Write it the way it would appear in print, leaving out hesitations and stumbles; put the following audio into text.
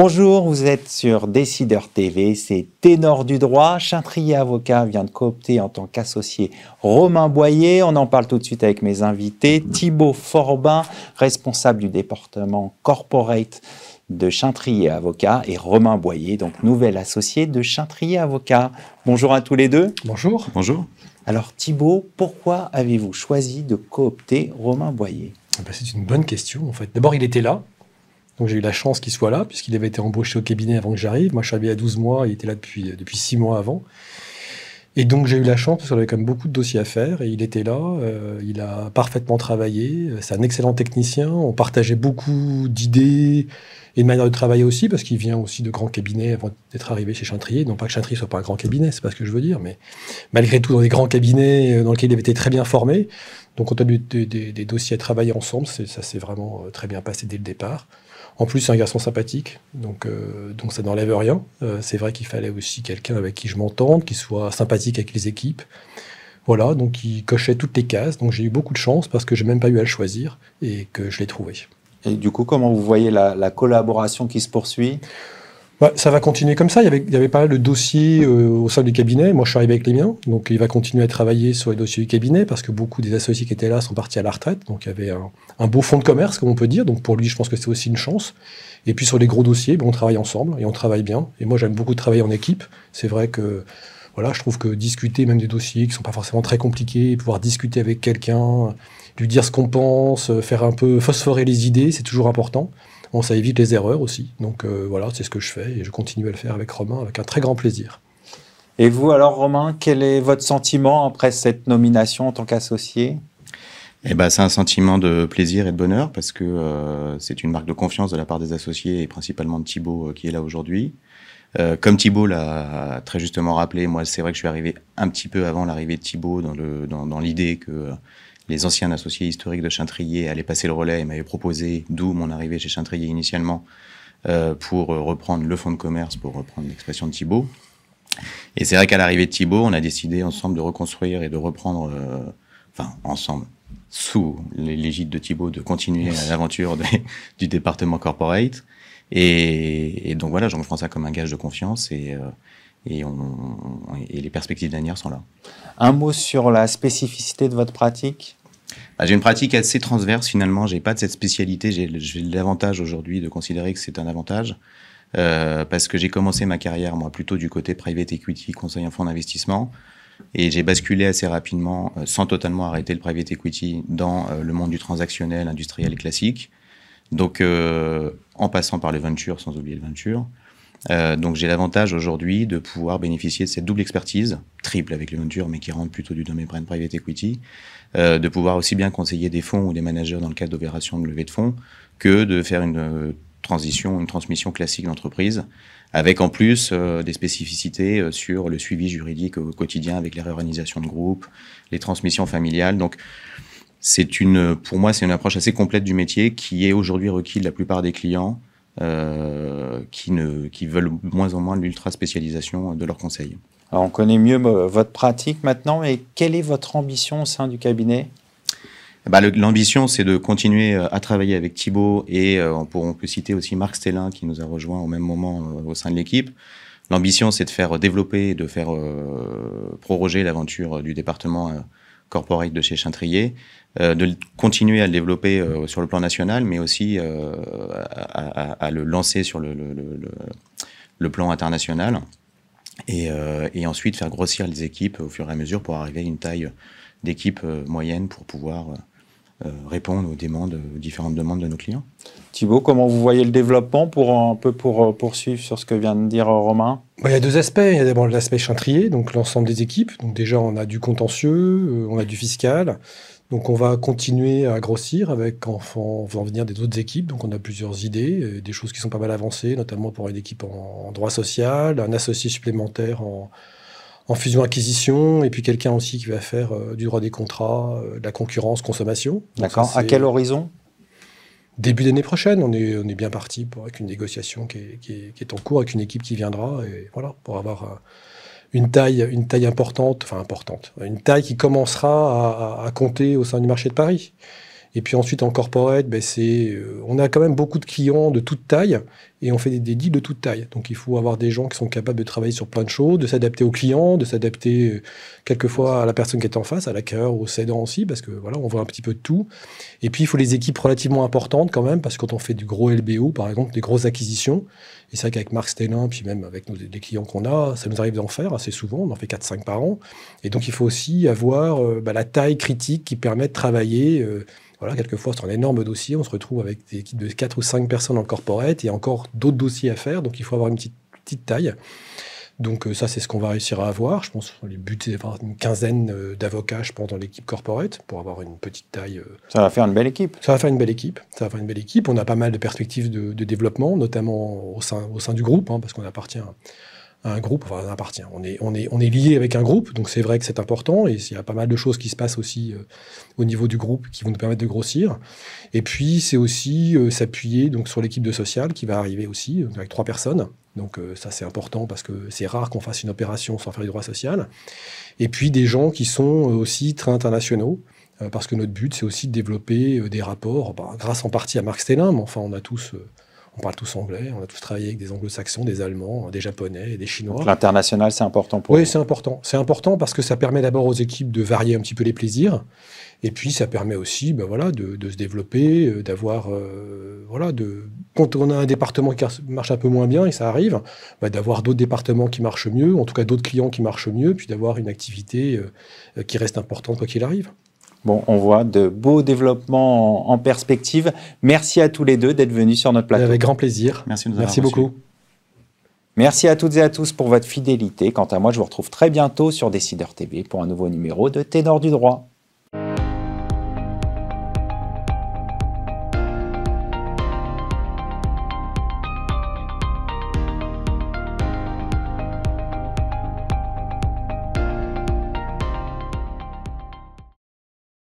Bonjour, vous êtes sur Décideur TV, c'est Ténor du droit. Chintrillet Avocat vient de coopter en tant qu'associé Romain Boyer. On en parle tout de suite avec mes invités. Thibaut Forbin, responsable du département corporate de Chintrillet Avocat, et Romain Boyer, donc nouvel associé de Chintrillet Avocat. Bonjour à tous les deux. Bonjour. Bonjour. Alors Thibaut, pourquoi avez-vous choisi de coopter Romain Boyer? C'est une bonne question en fait. D'abord, il était là. Donc j'ai eu la chance qu'il soit là, puisqu'il avait été embauché au cabinet avant que j'arrive. Moi, je suis arrivé à 12 mois, il était là depuis 6 mois avant. Et donc j'ai eu la chance, parce qu'on avait quand même beaucoup de dossiers à faire, et il était là, il a parfaitement travaillé, c'est un excellent technicien, on partageait beaucoup d'idées et de manières de travailler aussi, parce qu'il vient aussi de grands cabinets avant d'être arrivé chez Chintrillet. Non pas que Chintrillet soit pas un grand cabinet, c'est pas ce que je veux dire, mais malgré tout, dans des grands cabinets dans lesquels il avait été très bien formé. Donc on a eu des dossiers à travailler ensemble, ça s'est vraiment très bien passé dès le départ. En plus, c'est un garçon sympathique, donc ça n'enlève rien. C'est vrai qu'il fallait aussi quelqu'un avec qui je m'entende, qui soit sympathique avec les équipes. Voilà, donc il cochait toutes les cases. Donc j'ai eu beaucoup de chance parce que j'ai même pas eu à le choisir et que je l'ai trouvé. Et du coup, comment vous voyez la collaboration qui se poursuit? Ça va continuer comme ça. Il y avait pas mal de dossiers au sein du cabinet. Moi, je suis arrivé avec les miens. Donc, il va continuer à travailler sur les dossiers du cabinet parce que beaucoup des associés qui étaient là sont partis à la retraite. Donc, il y avait un beau fonds de commerce, comme on peut dire. Donc, pour lui, je pense que c'est aussi une chance. Et puis, sur les gros dossiers, on travaille ensemble et on travaille bien. Et moi, j'aime beaucoup travailler en équipe. C'est vrai que, voilà, je trouve que discuter même des dossiers qui sont pas forcément très compliqués, pouvoir discuter avec quelqu'un, lui dire ce qu'on pense, faire un peu phosphorer les idées, c'est toujours important. Bon, ça évite les erreurs aussi. Donc voilà, c'est ce que je fais et je continue à le faire avec Romain avec un très grand plaisir. Et vous alors, Romain, quel est votre sentiment après cette nomination en tant qu'associé? C'est un sentiment de plaisir et de bonheur parce que c'est une marque de confiance de la part des associés et principalement de Thibaut qui est là aujourd'hui. Comme Thibaut l'a très justement rappelé, moi c'est vrai que je suis arrivé un petit peu avant l'arrivée de Thibaut dans l'idée que les anciens associés historiques de Chintrillet allaient passer le relais et m'avaient proposé, d'où mon arrivée chez Chintrillet initialement, pour reprendre le fonds de commerce, pour reprendre l'expression de Thibaut. Et c'est vrai qu'à l'arrivée de Thibaut, on a décidé ensemble de reconstruire et de reprendre, ensemble, sous l'égide de Thibaut, de continuer l'aventure du département corporate. Et donc voilà, je prends ça comme un gage de confiance et les perspectives d'avenir sont là. Un mot sur la spécificité de votre pratique? J'ai une pratique assez transverse finalement, j'ai pas de cette spécialité, j'ai l'avantage aujourd'hui de considérer que c'est un avantage parce que j'ai commencé ma carrière moi plutôt du côté private equity, conseil en fonds d'investissement et j'ai basculé assez rapidement sans totalement arrêter le private equity dans le monde du transactionnel, industriel et classique. Donc en passant par le venture, sans oublier le venture. Donc j'ai l'avantage aujourd'hui de pouvoir bénéficier de cette double expertise, triple avec le venture, mais qui rentre plutôt du domaine private equity, de pouvoir aussi bien conseiller des fonds ou des managers dans le cadre d'opérations de levée de fonds, que de faire une transmission classique d'entreprise, avec en plus des spécificités sur le suivi juridique au quotidien avec les réorganisations de groupe, les transmissions familiales. Donc pour moi, c'est une approche assez complète du métier qui est aujourd'hui requis de la plupart des clients qui veulent moins en moins l'ultra spécialisation de leurs conseils. Alors, on connaît mieux votre pratique maintenant, mais quelle est votre ambition au sein du cabinet? L'ambition, c'est de continuer à travailler avec Thibaut et on peut citer aussi Marc Stellin qui nous a rejoint au même moment au sein de l'équipe. L'ambition, c'est de faire développer, de faire proroger l'aventure du département corporate de chez Chintrillet, de continuer à le développer sur le plan national, mais aussi à le lancer sur le plan international et ensuite faire grossir les équipes au fur et à mesure pour arriver à une taille d'équipe moyenne pour pouvoir répondre aux différentes demandes de nos clients. Thibaut, comment vous voyez le développement pour poursuivre sur ce que vient de dire Romain? Il y a deux aspects. Il y a d'abord l'aspect Chintrillet, donc l'ensemble des équipes. Donc déjà, on a du contentieux, on a du fiscal. Donc on va continuer à grossir en faisant venir des autres équipes. Donc on a plusieurs idées, des choses qui sont pas mal avancées, notamment pour une équipe en droit social, un associé supplémentaire en fusion-acquisition, et puis quelqu'un aussi qui va faire du droit des contrats, de la concurrence, consommation. D'accord. À quel horizon? Début d'année prochaine, on est bien parti avec une négociation qui est en cours, avec une équipe qui viendra, et voilà, pour avoir une taille importante, une taille qui commencera à compter au sein du marché de Paris. Et puis ensuite, en corporate, on a quand même beaucoup de clients de toute taille et on fait des deals de toute taille. Donc, il faut avoir des gens qui sont capables de travailler sur plein de choses, de s'adapter aux clients, de s'adapter quelquefois à la personne qui est en face, à l'acquéreur ou au cédant aussi, parce que voilà, on voit un petit peu de tout. Et puis, il faut des équipes relativement importantes quand même, parce que quand on fait du gros LBO, par exemple, des grosses acquisitions, et c'est vrai qu'avec Marc Stélin, puis même avec les clients qu'on a, ça nous arrive d'en faire assez souvent, on en fait 4-5 par an. Et donc, il faut aussi avoir la taille critique qui permet de travailler. Voilà, quelquefois, c'est un énorme dossier. On se retrouve avec des équipes de 4 ou 5 personnes en corporate et encore d'autres dossiers à faire. Donc, il faut avoir une petite taille. Donc, ça, c'est ce qu'on va réussir à avoir. Je pense que les buts, c'est d'avoir une quinzaine d'avocats, je pense, dans l'équipe corporate pour avoir une petite taille. Ça va faire une belle équipe. Ça va faire une belle équipe. On a pas mal de perspectives de développement, notamment au sein du groupe, parce qu'on appartient à un groupe, enfin, on est lié avec un groupe, donc c'est vrai que c'est important, et il y a pas mal de choses qui se passent aussi au niveau du groupe qui vont nous permettre de grossir. Et puis, c'est aussi s'appuyer donc, sur l'équipe de social qui va arriver aussi, avec 3 personnes. Donc ça, c'est important parce que c'est rare qu'on fasse une opération sans faire du droit social. Et puis, des gens qui sont aussi très internationaux, parce que notre but, c'est aussi de développer des rapports, grâce en partie à Marc Stélin, mais enfin, on parle tous anglais, on a tous travaillé avec des anglo-saxons, des allemands, des japonais et des chinois. Donc, l'international, c'est important pour vous. Oui, c'est important. C'est important parce que ça permet d'abord aux équipes de varier un petit peu les plaisirs. Et puis, ça permet aussi de se développer, d'avoir... Quand on a un département qui marche un peu moins bien, et ça arrive, d'avoir d'autres départements qui marchent mieux, en tout cas d'autres clients qui marchent mieux, puis d'avoir une activité qui reste importante quoi qu'il arrive. Bon, on voit de beaux développements en perspective. Merci à tous les deux d'être venus sur notre plateau. Avec grand plaisir. Merci de nous avoir Merci beaucoup. Merci à toutes et à tous pour votre fidélité. Quant à moi, je vous retrouve très bientôt sur Décideur TV pour un nouveau numéro de Ténor du droit.